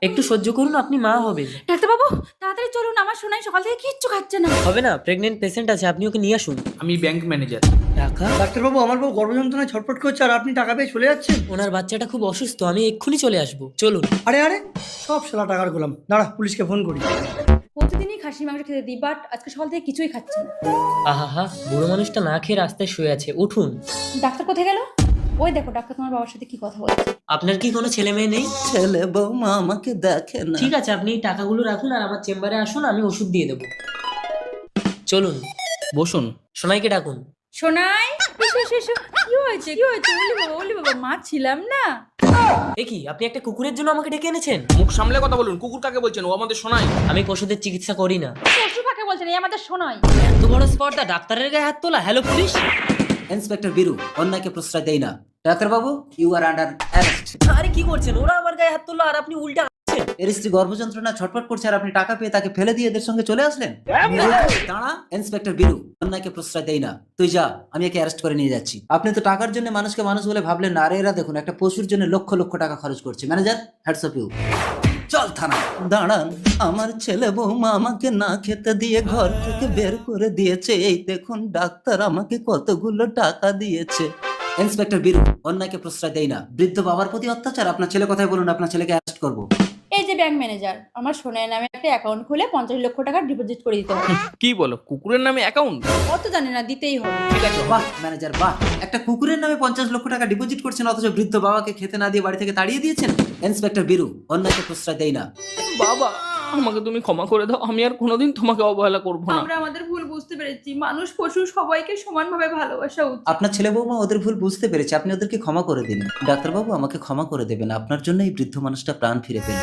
একটু সহ্য করুন, আপনি মা হবেন। ডাক্তারবাবু তাড়াতাড়ি চলুন, আমার সোনাই সকাল থেকে কিচ্ছু খাচ্ছে না। হবে না, প্রেগনেন্ট পেশেন্ট আছে, আপনি ওকে নিয়ে আসুন। আমি ব্যাংক ম্যানেজার। টাকা? ডাক্তারবাবু, আমার বউ গর্ভযন্ত্রণায় ছটফট করছে আর আপনি টাকা পেয়ে চলে যাচ্ছেন। ওনার বাচ্চাটা খুব অসুস্থ, আমি এক্ষুনি চলে আসবো, চলুন। আরে আরে, সব শালা টাকার গোলাম। দাঁড়া, পুলিশকে ফোন করি। প্রতিদিনই খাসি মাংস খেতে দিই, বাট আজকে সকাল থেকে কিছুই খাচ্ছে না। আহা, বুড়ো মানুষটা না খেয়ে রাস্তায় শুয়ে আছে, উঠুন। ডাক্তার কোথায় গেল? ওই দেখো ডাক্তার তোমার বাবার সাথে কি কথা বলছে। আপনার কি কোনো ছেলে মেয়ে নেই? ছেলে বৌমা আমাকে দেখে না। ঠিক আছে, আপনি এই টাকাগুলো রাখুন আর আমার চেম্বারে আসুন, আমি ওষুধ দিয়ে দেবো। চলুন। বসুন। সোনাইকে ডাকুন। সোনাই এসো এসো এসো। কি হয়েছে কি হয়েছে? ওলি বাবা মা ছিলাম না। এ কি, আপনি একটা কুকুরের জন্য আমাকে ডেকে এনেছেন? মুখ সামলে কথা বলুন। কুকুর কাকে বলছেন? ও আমাদের শোনায়। আমি পশুদের চিকিৎসা করি না। পশু কাকে বলছেন? এই আমাদের সোনাই। এত বড় স্পর্ধা, ডাক্তারের গায়ে হাত তোলা। Hello police. ইন্সপেক্টর বীরু, অন্যায়কে প্রশ্রয় দেই না। ডাক্তারবাবু, ইউ আর আন্ডার অ্যারেস্ট। আরে কি করছেন, ওরা আমার গায়ে হাত তোলা আর আপনি উল্টা হাসছেন। এর স্ত্রী গর্ভযন্ত্রণা ছটফট করছে আর আপনি টাকা পেয়ে তাকে ফেলে দিয়ে এদের সঙ্গে চলে আসলেন। দাঁড়া, ইন্সপেক্টর বীরু, অন্যায়কে প্রশ্রয় দেই না। তুই যা, আমি একে অ্যারেস্ট করে নিয়ে যাচ্ছি। আপনি তো টাকার জন্য মানুষকে মানুষ বলে ভাবলেন না, আর এরা দেখুন একটা পশুর জন্য লক্ষ লক্ষ টাকা খরচ করছে। Manager, hats off you. চল থানা। দাঁড়ান, আমার ছেলে বৌমা আমাকে না খেতে দিয়ে ঘর থেকে বের করে দিয়েছে। এই দেখুন ডাক্তার আমাকে কতগুলো টাকা দিয়েছে। ইন্সপেক্টর বীরু, অন্যায়কে প্রশ্রয় দেই না। বৃদ্ধ বাবার প্রতি অত্যাচার। আপনার ছেলে কথাই বলুন, আপনার ছেলেকে অ্যারেস্ট করবো। এই যে ব্যাংক ম্যানেজার, আমার সোনাই নামে একটা অ্যাকাউন্ট খুলে 50 লক্ষ টাকা ডিপোজিট করে দিতে হবে। কি বলো, কুকুরের নামে অ্যাকাউন্ট? অত জানি না, দিতেই হবে। ঠিক আছে। বাহ ম্যানেজার, বাহ। একটা কুকুরের নামে 50 লক্ষ টাকা ডিপোজিট করছেন, অথচ বৃদ্ধ বাবাকে খেতে না দিয়ে বাড়ি থেকে তাড়িয়ে দিয়েছেন। ইন্সপেক্টর বীরু, অন্যায়কে প্রশ্রয় দেই না। বাবা, আমাকে তুমি ক্ষমা করে দাও। আমি আর কোনোদিন তোমাকে অবহেলা করবো না। আমরা আমাদের ভুল বুঝতে পেরেছি। মানুষ পশু সবাইকে সমানভাবে ভালোবাসা উচিত। আপনার ছেলে বৌমা ওদের ভুল বুঝতে পেরেছে, আপনি ওদেরকে ক্ষমা করে দিন। ডাক্তারবাবু, আমাকে ক্ষমা করে দেবেন, আপনার জন্য এই বৃদ্ধ মানুষটা প্রাণ ফিরে পেল।